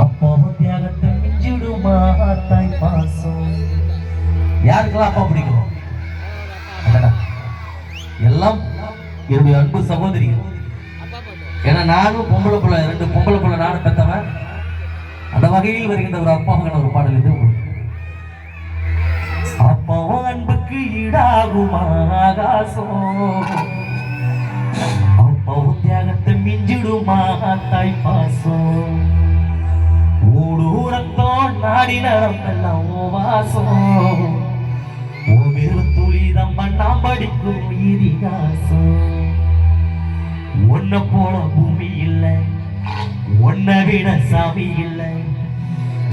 அப்பா தியாகத்தை மிஞ்சிடுமா தாய் பாசம். யாருக்கெல்லாம் அப்பா பிடிக்கும்? எல்லாம் என்னுடைய அன்பு சகோதரிகள். ஏன்னா நானும் பொம்பளை பிள்ளை, 2 பொம்பளை பிள்ளை நானும் பெற்றவன். அந்த வகையில் வருகின்ற ஒரு அப்பாவுக்கான ஒரு பாடல் இது. அப்பாவும் அன்புக்கு ஈடாகுமா ஆகாசம், அப்பாவும் தியாகத்தை மிஞ்சிடுமா தாய் பாசம். ஊடூரத்தோன் நாடி நடந்தெல்லாம் வாசம், ஒவ்வொரு துளிதம் பண்ணாம் படிக்கும் இதிகாசம். ஒன்ன போல பூமி இல்லை, ஒன்ன விட சாமி இல்லை,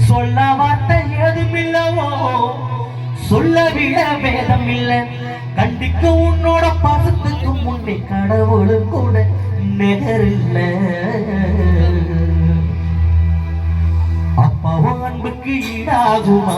சொல்ல வார்த்தை ஏதுமில்லவோ, சொல்ல விட வேதம் இல்லை. கண்டிக்க உன்னோட பாசத்துக்கு முன்னே கடவுளும் கூட நேரில்ல. அப்பாவும் அன்புக்கு ஈடாகுமா